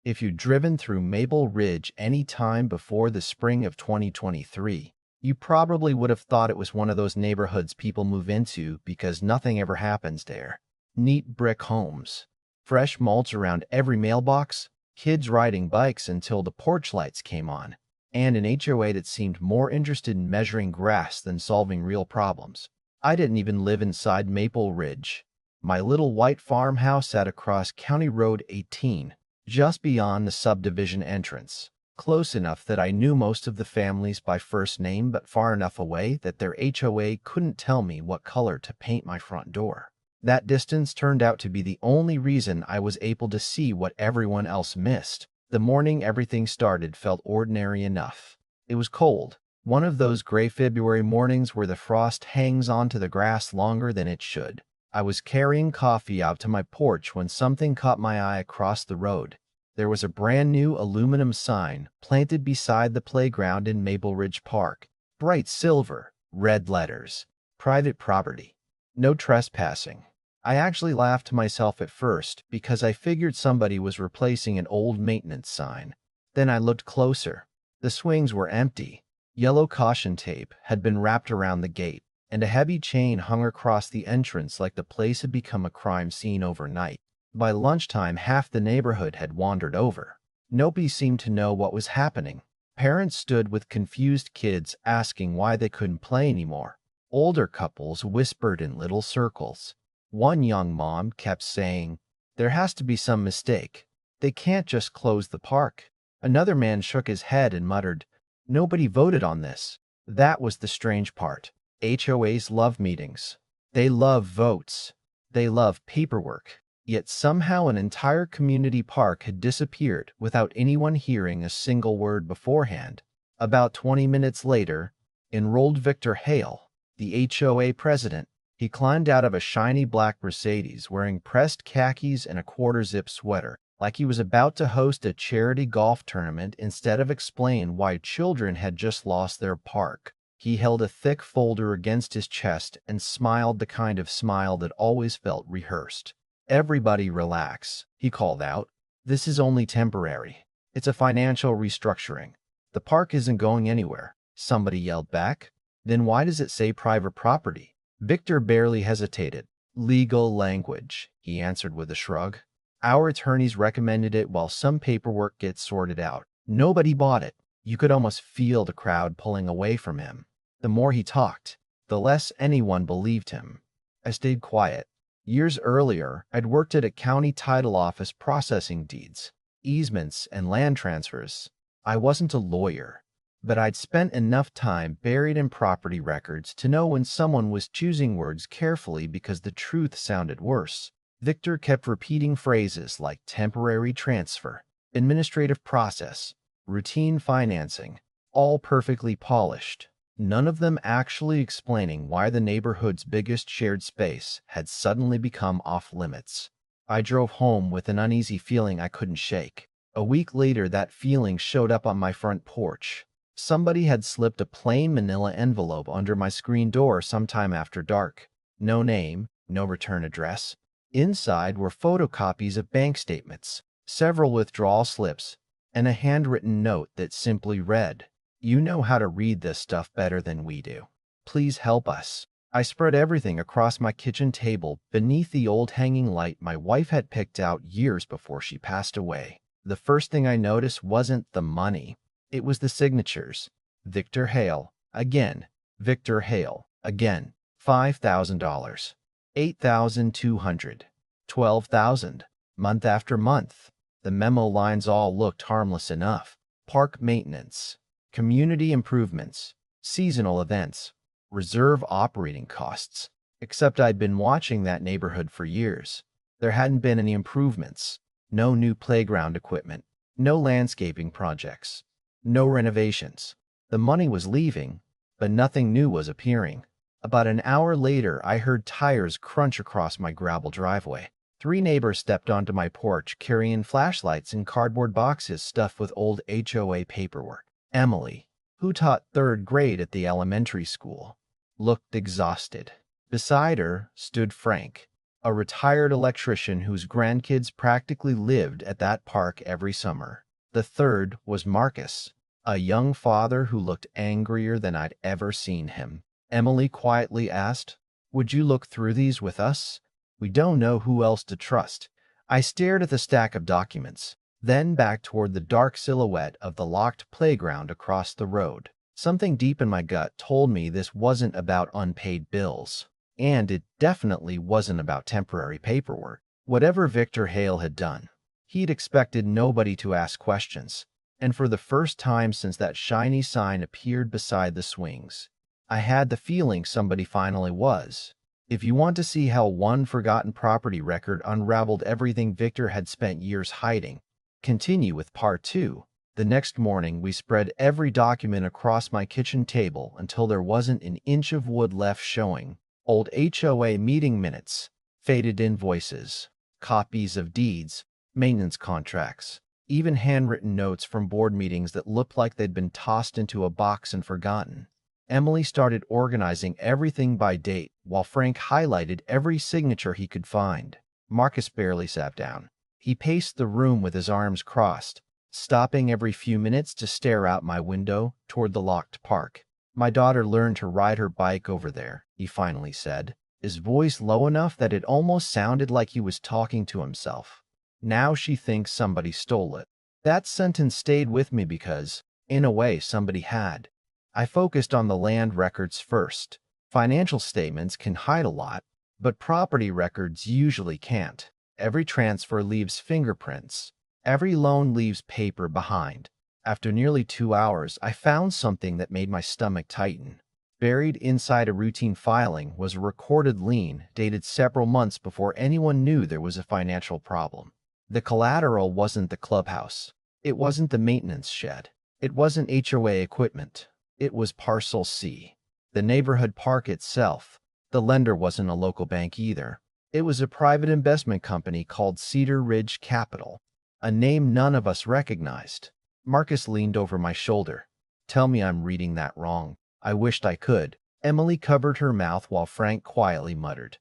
If you'd driven through Maple Ridge any time before the spring of 2023, you probably would have thought it was one of those neighborhoods people move into because nothing ever happens there. Neat brick homes, fresh mulch around every mailbox, kids riding bikes until the porch lights came on, and an HOA that seemed more interested in measuring grass than solving real problems. I didn't even live inside Maple Ridge. My little white farmhouse sat across County Road 18, just beyond the subdivision entrance, close enough that I knew most of the families by first name, but far enough away that their HOA couldn't tell me what color to paint my front door. That distance turned out to be the only reason I was able to see what everyone else missed. The morning everything started felt ordinary enough. It was cold, one of those gray February mornings where the frost hangs onto the grass longer than it should. I was carrying coffee out to my porch when something caught my eye across the road. There was a brand new aluminum sign planted beside the playground in Maple Ridge Park. Bright silver, red letters. Private property. No trespassing. I actually laughed to myself at first because I figured somebody was replacing an old maintenance sign. Then I looked closer. The swings were empty. Yellow caution tape had been wrapped around the gate, and a heavy chain hung across the entrance like the place had become a crime scene overnight. By lunchtime, half the neighborhood had wandered over. Nobody seemed to know what was happening. Parents stood with confused kids asking why they couldn't play anymore. Older couples whispered in little circles. One young mom kept saying, "There has to be some mistake. They can't just close the park." Another man shook his head and muttered, "Nobody voted on this." That was the strange part. HOAs love meetings. They love votes. They love paperwork. Yet somehow an entire community park had disappeared without anyone hearing a single word beforehand. About 20 minutes later, enrolled Victor Hale, the HOA president. He climbed out of a shiny black Mercedes wearing pressed khakis and a quarter-zip sweater, like he was about to host a charity golf tournament instead of explain why children had just lost their park. He held a thick folder against his chest and smiled the kind of smile that always felt rehearsed. "Everybody relax," he called out. "This is only temporary. It's a financial restructuring. The park isn't going anywhere." Somebody yelled back. "Then why does it say private property?" Victor barely hesitated. "Legal language," he answered with a shrug. "Our attorneys recommended it while some paperwork gets sorted out." Nobody bought it. You could almost feel the crowd pulling away from him. The more he talked, the less anyone believed him. I stayed quiet. Years earlier, I'd worked at a county title office processing deeds, easements, and land transfers. I wasn't a lawyer, but I'd spent enough time buried in property records to know when someone was choosing words carefully because the truth sounded worse. Victor kept repeating phrases like temporary transfer, administrative process, routine financing, all perfectly polished. None of them actually explaining why the neighborhood's biggest shared space had suddenly become off-limits. I drove home with an uneasy feeling I couldn't shake. A week later, that feeling showed up on my front porch. Somebody had slipped a plain manila envelope under my screen door sometime after dark. No name, no return address. Inside were photocopies of bank statements, several withdrawal slips, and a handwritten note that simply read, "You know how to read this stuff better than we do. Please help us." I spread everything across my kitchen table beneath the old hanging light my wife had picked out years before she passed away. The first thing I noticed wasn't the money. It was the signatures. Victor Hale, again. Victor Hale, again. $5,000. $8,200. $12,000. Month after month. The memo lines all looked harmless enough. Park maintenance, community improvements, seasonal events, reserve operating costs. Except I'd been watching that neighborhood for years. There hadn't been any improvements. No new playground equipment. No landscaping projects. No renovations. The money was leaving, but nothing new was appearing. About an hour later, I heard tires crunch across my gravel driveway. 3 neighbors stepped onto my porch carrying flashlights and cardboard boxes stuffed with old HOA paperwork. Emily, who taught 3rd grade at the elementary school, looked exhausted. Beside her stood Frank, a retired electrician whose grandkids practically lived at that park every summer. The third was Marcus, a young father who looked angrier than I'd ever seen him. Emily quietly asked, "Would you look through these with us? We don't know who else to trust." I stared at the stack of documents, then back toward the dark silhouette of the locked playground across the road. Something deep in my gut told me this wasn't about unpaid bills, and it definitely wasn't about temporary paperwork. Whatever Victor Hale had done, he'd expected nobody to ask questions, and for the first time since that shiny sign appeared beside the swings, I had the feeling somebody finally was. If you want to see how one forgotten property record unraveled everything Victor had spent years hiding, continue with part 2. The next morning, we spread every document across my kitchen table until there wasn't an inch of wood left showing. Old HOA meeting minutes, faded invoices, copies of deeds, maintenance contracts, even handwritten notes from board meetings that looked like they'd been tossed into a box and forgotten. Emily started organizing everything by date, while Frank highlighted every signature he could find. Marcus barely sat down. He paced the room with his arms crossed, stopping every few minutes to stare out my window toward the locked park. "My daughter learned to ride her bike over there," he finally said, his voice low enough that it almost sounded like he was talking to himself. "Now she thinks somebody stole it." That sentence stayed with me because, in a way, somebody had. I focused on the land records first. Financial statements can hide a lot, but property records usually can't. Every transfer leaves fingerprints. Every loan leaves paper behind. After nearly 2 hours, I found something that made my stomach tighten. Buried inside a routine filing was a recorded lien dated several months before anyone knew there was a financial problem. The collateral wasn't the clubhouse. It wasn't the maintenance shed. It wasn't HOA equipment. It was Parcel C, the neighborhood park itself. The lender wasn't a local bank either. It was a private investment company called Cedar Ridge Capital, a name none of us recognized. Marcus leaned over my shoulder. "Tell me I'm reading that wrong." I wished I could. Emily covered her mouth while Frank quietly muttered,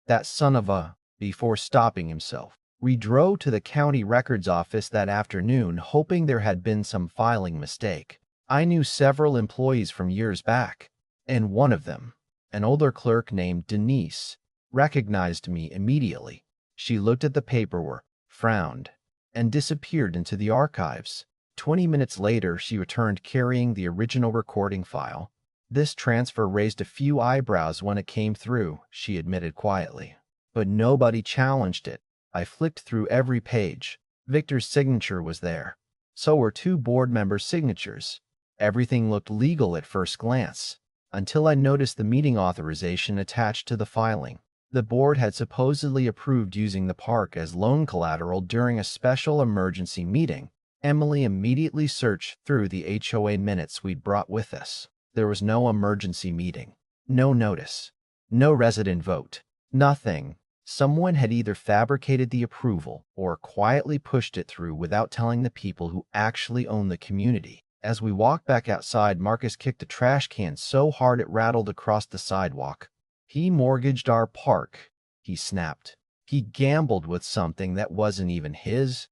"That son of a," before stopping himself. We drove to the county records office that afternoon, hoping there had been some filing mistake. I knew several employees from years back, and one of them, an older clerk named Denise, recognized me immediately. She looked at the paperwork, frowned, and disappeared into the archives. 20 minutes later, she returned carrying the original recording file. "This transfer raised a few eyebrows when it came through," she admitted quietly. "But nobody challenged it." I flicked through every page. Victor's signature was there. So were 2 board members' signatures. Everything looked legal at first glance, until I noticed the meeting authorization attached to the filing. The board had supposedly approved using the park as loan collateral during a special emergency meeting. Emily immediately searched through the HOA minutes we'd brought with us. There was no emergency meeting, no notice, no resident vote, nothing. Someone had either fabricated the approval or quietly pushed it through without telling the people who actually own the community. As we walked back outside, Marcus kicked a trash can so hard it rattled across the sidewalk. "He mortgaged our park," he snapped. "He gambled with something that wasn't even his."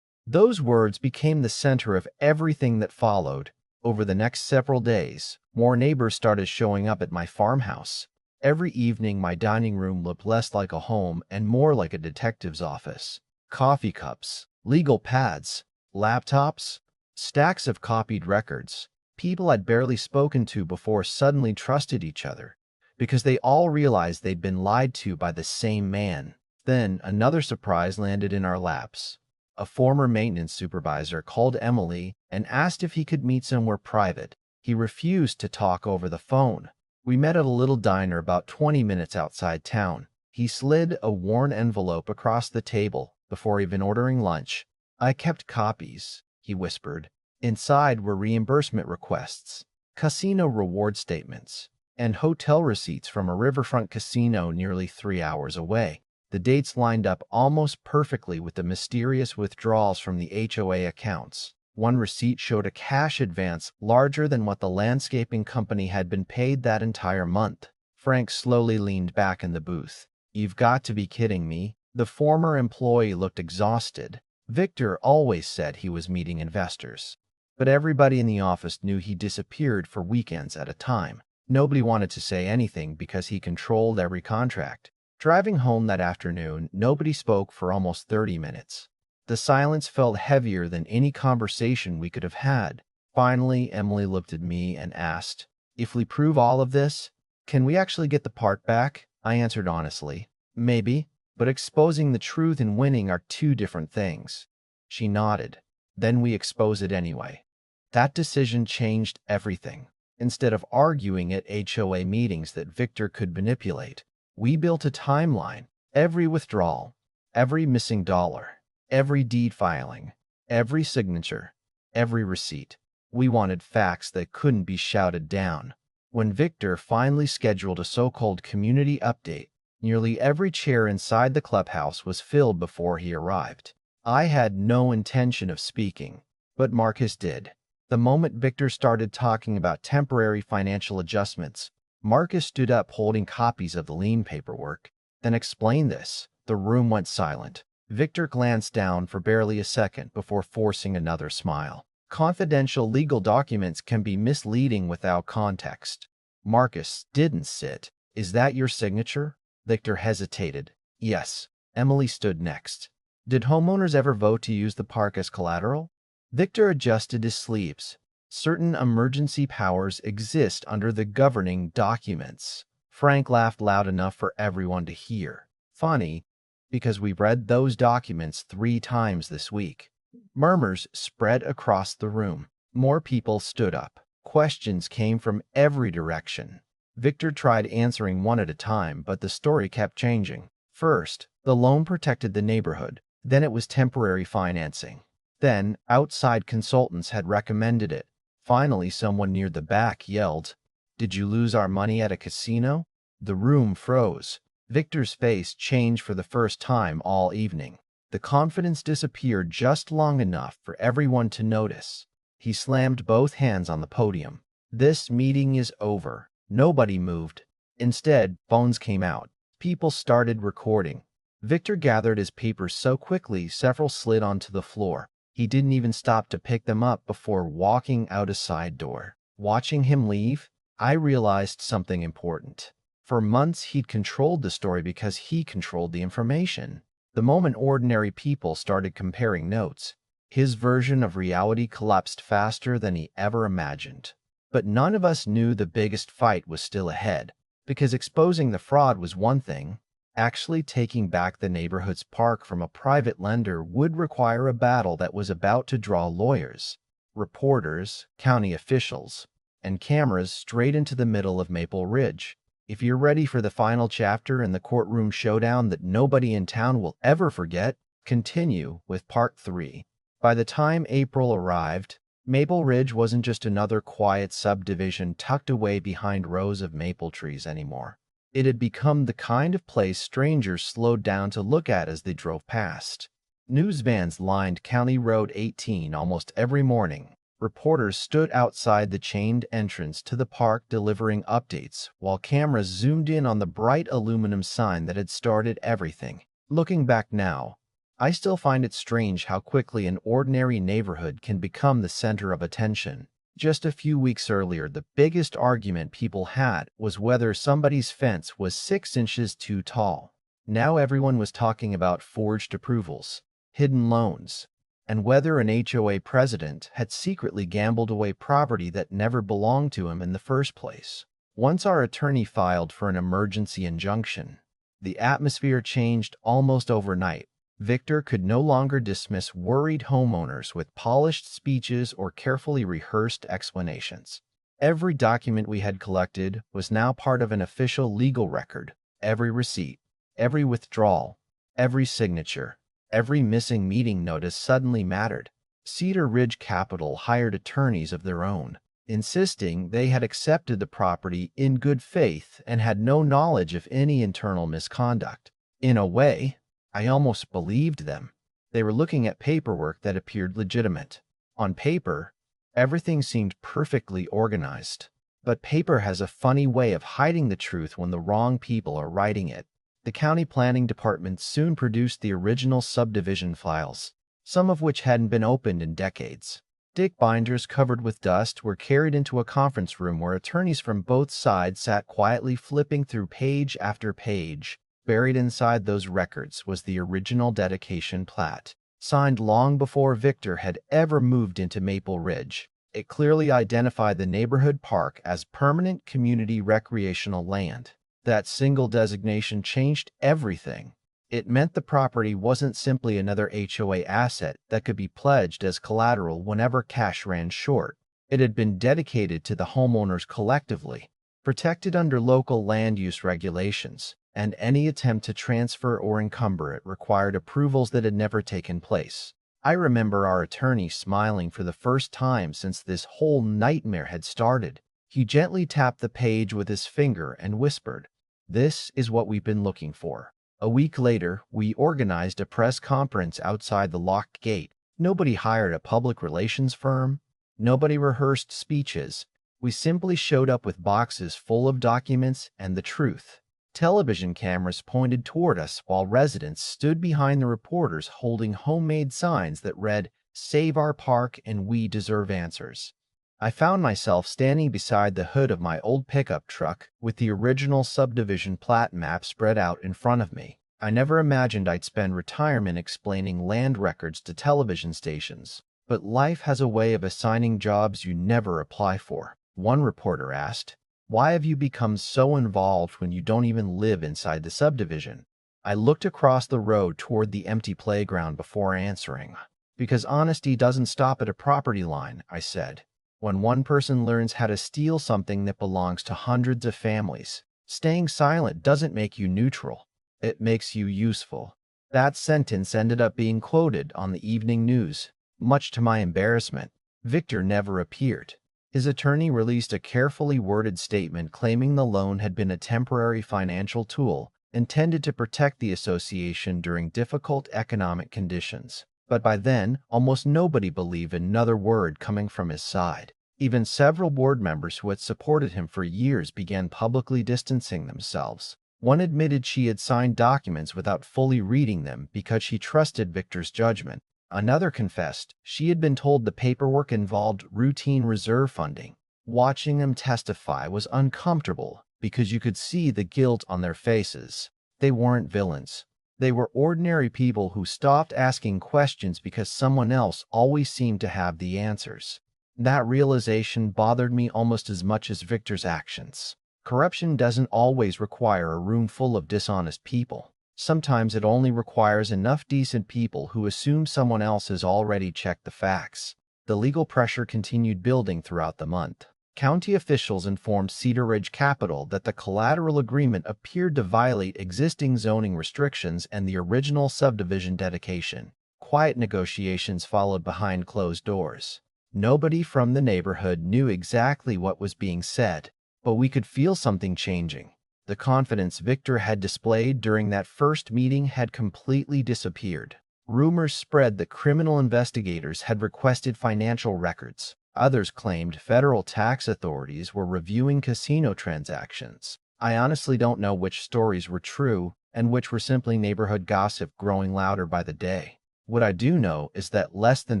Those words became the center of everything that followed. Over the next several days, more neighbors started showing up at my farmhouse. Every evening, my dining room looked less like a home and more like a detective's office. Coffee cups, legal pads, laptops, stacks of copied records. People I'd barely spoken to before suddenly trusted each other because they all realized they'd been lied to by the same man. Then another surprise landed in our laps. A former maintenance supervisor called Emily and asked if he could meet somewhere private. He refused to talk over the phone. We met at a little diner about 20 minutes outside town. He slid a worn envelope across the table before even ordering lunch. "I kept copies," he whispered. Inside were reimbursement requests, casino reward statements, and hotel receipts from a riverfront casino nearly 3 hours away. The dates lined up almost perfectly with the mysterious withdrawals from the HOA accounts. One receipt showed a cash advance larger than what the landscaping company had been paid that entire month. Frank slowly leaned back in the booth. You've got to be kidding me. The former employee looked exhausted. Victor always said he was meeting investors, but everybody in the office knew he disappeared for weekends at a time. Nobody wanted to say anything because he controlled every contract. Driving home that afternoon, nobody spoke for almost 30 minutes. The silence felt heavier than any conversation we could have had. Finally, Emily looked at me and asked, "If we prove all of this, can we actually get the park back?" I answered honestly, "Maybe, but exposing the truth and winning are two different things." She nodded. "Then we expose it anyway." That decision changed everything. Instead of arguing at HOA meetings that Victor could manipulate, we built a timeline. Every withdrawal, every missing dollar, every deed filing, every signature, every receipt. We wanted facts that couldn't be shouted down. When Victor finally scheduled a so-called community update, nearly every chair inside the clubhouse was filled before he arrived. I had no intention of speaking, but Marcus did. The moment Victor started talking about temporary financial adjustments, Marcus stood up holding copies of the lien paperwork. "Then explain this." The room went silent. Victor glanced down for barely a second before forcing another smile. "Confidential legal documents can be misleading without context." Marcus didn't sit. "Is that your signature?" Victor hesitated. "Yes." Emily stood next. "Did homeowners ever vote to use the park as collateral?" Victor adjusted his sleeves. "Certain emergency powers exist under the governing documents." Frank laughed loud enough for everyone to hear. "Funny, because we read those documents 3 times this week." Murmurs spread across the room. More people stood up. Questions came from every direction. Victor tried answering one at a time, but the story kept changing. First, the loan protected the neighborhood. Then it was temporary financing. Then, outside consultants had recommended it. Finally, someone near the back yelled, "Did you lose our money at a casino?" The room froze. Victor's face changed for the first time all evening. The confidence disappeared just long enough for everyone to notice. He slammed both hands on the podium. "This meeting is over." Nobody moved. Instead, phones came out. People started recording. Victor gathered his papers so quickly several slid onto the floor. He didn't even stop to pick them up before walking out a side door. Watching him leave, I realized something important. For months, he'd controlled the story because he controlled the information. The moment ordinary people started comparing notes, his version of reality collapsed faster than he ever imagined. But none of us knew the biggest fight was still ahead, because exposing the fraud was one thing. Actually taking back the neighborhood's park from a private lender would require a battle that was about to draw lawyers, reporters, county officials, and cameras straight into the middle of Maple Ridge. If you're ready for the final chapter in the courtroom showdown that nobody in town will ever forget, continue with Part 3. By the time April arrived, Maple Ridge wasn't just another quiet subdivision tucked away behind rows of maple trees anymore. It had become the kind of place strangers slowed down to look at as they drove past. News vans lined County Road 18 almost every morning. Reporters stood outside the chained entrance to the park delivering updates, while cameras zoomed in on the bright aluminum sign that had started everything. Looking back now, I still find it strange how quickly an ordinary neighborhood can become the center of attention. Just a few weeks earlier, the biggest argument people had was whether somebody's fence was 6 inches too tall. Now everyone was talking about forged approvals, hidden loans, and whether an HOA president had secretly gambled away property that never belonged to him in the first place. Once our attorney filed for an emergency injunction, the atmosphere changed almost overnight. Victor could no longer dismiss worried homeowners with polished speeches or carefully rehearsed explanations. Every document we had collected was now part of an official legal record. Every receipt, every withdrawal, every signature, every missing meeting notice suddenly mattered. Cedar Ridge Capital hired attorneys of their own, insisting they had accepted the property in good faith and had no knowledge of any internal misconduct. In a way, I almost believed them. They were looking at paperwork that appeared legitimate. On paper, everything seemed perfectly organized. But paper has a funny way of hiding the truth when the wrong people are writing it. The county planning department soon produced the original subdivision files, some of which hadn't been opened in decades. Thick binders covered with dust were carried into a conference room where attorneys from both sides sat quietly flipping through page after page. Buried inside those records was the original dedication plat, signed long before Victor had ever moved into Maple Ridge. It clearly identified the neighborhood park as permanent community recreational land. That single designation changed everything. It meant the property wasn't simply another HOA asset that could be pledged as collateral whenever cash ran short. It had been dedicated to the homeowners collectively, protected under local land use regulations, and any attempt to transfer or encumber it required approvals that had never taken place. I remember our attorney smiling for the first time since this whole nightmare had started. He gently tapped the page with his finger and whispered, "This is what we've been looking for." A week later, we organized a press conference outside the locked gate. Nobody hired a public relations firm. Nobody rehearsed speeches. We simply showed up with boxes full of documents and the truth. Television cameras pointed toward us while residents stood behind the reporters holding homemade signs that read, "Save our park and we deserve answers." I found myself standing beside the hood of my old pickup truck with the original subdivision plat map spread out in front of me. I never imagined I'd spend retirement explaining land records to television stations, but life has a way of assigning jobs you never apply for. One reporter asked, "Why have you become so involved when you don't even live inside the subdivision?" I looked across the road toward the empty playground before answering. "Because honesty doesn't stop at a property line," I said. "When one person learns how to steal something that belongs to hundreds of families, staying silent doesn't make you neutral. It makes you useful." That sentence ended up being quoted on the evening news. Much to my embarrassment, Victor never appeared. His attorney released a carefully worded statement claiming the loan had been a temporary financial tool intended to protect the association during difficult economic conditions. But by then, almost nobody believed another word coming from his side. Even several board members who had supported him for years began publicly distancing themselves. One admitted she had signed documents without fully reading them because she trusted Victor's judgment. Another confessed she had been told the paperwork involved routine reserve funding. Watching them testify was uncomfortable because you could see the guilt on their faces. They weren't villains. They were ordinary people who stopped asking questions because someone else always seemed to have the answers. That realization bothered me almost as much as Victor's actions. Corruption doesn't always require a room full of dishonest people. Sometimes it only requires enough decent people who assume someone else has already checked the facts. The legal pressure continued building throughout the month. County officials informed Cedar Ridge Capital that the collateral agreement appeared to violate existing zoning restrictions and the original subdivision dedication. Quiet negotiations followed behind closed doors. Nobody from the neighborhood knew exactly what was being said, but we could feel something changing. The confidence Victor had displayed during that first meeting had completely disappeared. Rumors spread that criminal investigators had requested financial records. Others claimed federal tax authorities were reviewing casino transactions. I honestly don't know which stories were true and which were simply neighborhood gossip growing louder by the day. What I do know is that less than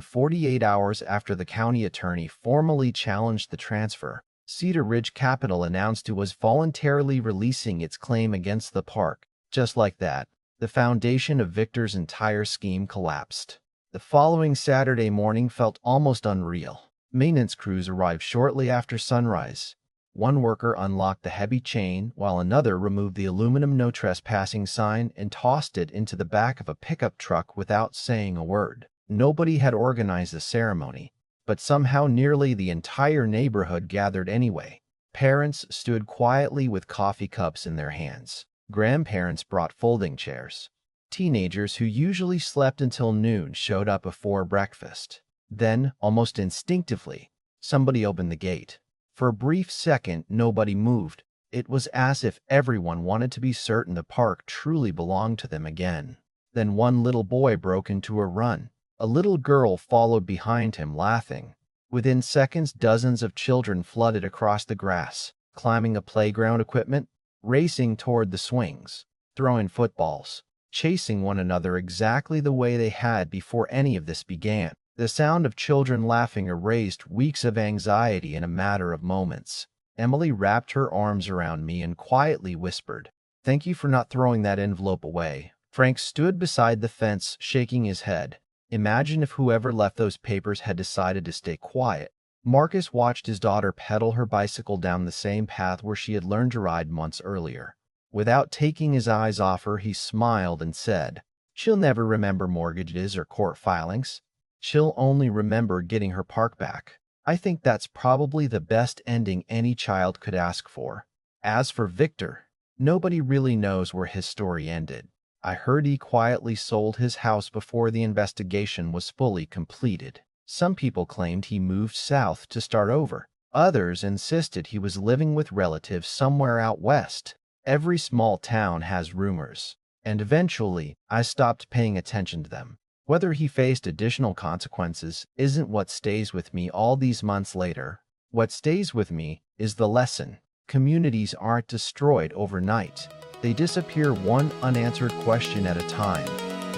48 hours after the county attorney formally challenged the transfer, Cedar Ridge Capital announced it was voluntarily releasing its claim against the park. Just like that, the foundation of Victor's entire scheme collapsed. The following Saturday morning felt almost unreal. Maintenance crews arrived shortly after sunrise. One worker unlocked the heavy chain, while another removed the aluminum no trespassing sign and tossed it into the back of a pickup truck without saying a word. Nobody had organized the ceremony, but somehow nearly the entire neighborhood gathered anyway. Parents stood quietly with coffee cups in their hands. Grandparents brought folding chairs. Teenagers who usually slept until noon showed up before breakfast. Then, almost instinctively, somebody opened the gate. For a brief second, nobody moved. It was as if everyone wanted to be certain the park truly belonged to them again. Then one little boy broke into a run. A little girl followed behind him, laughing. Within seconds, dozens of children flooded across the grass, climbing a playground equipment, racing toward the swings. throwing footballs, chasing one another exactly the way they had before any of this began. The sound of children laughing erased weeks of anxiety in a matter of moments. Emily wrapped her arms around me and quietly whispered, "Thank you for not throwing that envelope away." Frank stood beside the fence, shaking his head. Imagine if whoever left those papers had decided to stay quiet. Marcus watched his daughter pedal her bicycle down the same path where she had learned to ride months earlier. Without taking his eyes off her, he smiled and said, "She'll never remember mortgages or court filings. She'll only remember getting her park back." I think that's probably the best ending any child could ask for. As for Victor, nobody really knows where his story ended. I heard he quietly sold his house before the investigation was fully completed. Some people claimed he moved south to start over. Others insisted he was living with relatives somewhere out west. Every small town has rumors, and eventually I stopped paying attention to them. Whether he faced additional consequences isn't what stays with me all these months later. What stays with me is the lesson. Communities aren't destroyed overnight. They disappear one unanswered question at a time.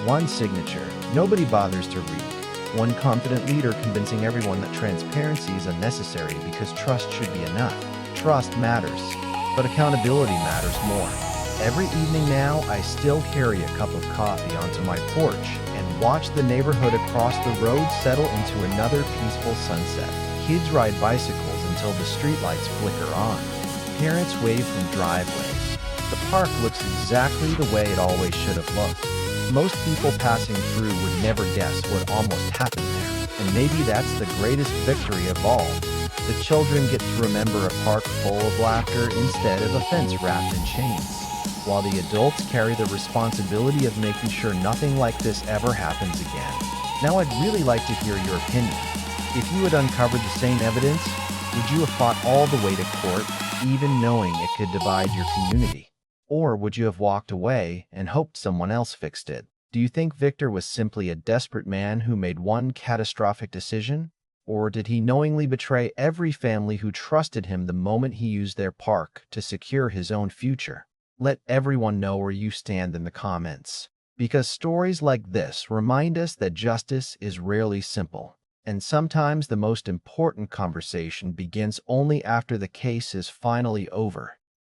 One signature nobody bothers to read. One confident leader convincing everyone that transparency is unnecessary because trust should be enough. Trust matters, but accountability matters more. Every evening now, I still carry a cup of coffee onto my porch and watch the neighborhood across the road settle into another peaceful sunset. Kids ride bicycles until the streetlights flicker on. Parents wave from driveways. The park looks exactly the way it always should have looked. Most people passing through would never guess what almost happened there. And maybe that's the greatest victory of all. The children get to remember a park full of laughter instead of a fence wrapped in chains, while the adults carry the responsibility of making sure nothing like this ever happens again. Now I'd really like to hear your opinion. If you had uncovered the same evidence, would you have fought all the way to court, even knowing it could divide your community? Or would you have walked away and hoped someone else fixed it? Do you think Victor was simply a desperate man who made one catastrophic decision? Or did he knowingly betray every family who trusted him the moment he used their park to secure his own future? Let everyone know where you stand in the comments, because stories like this remind us that justice is rarely simple, and sometimes the most important conversation begins only after the case is finally over.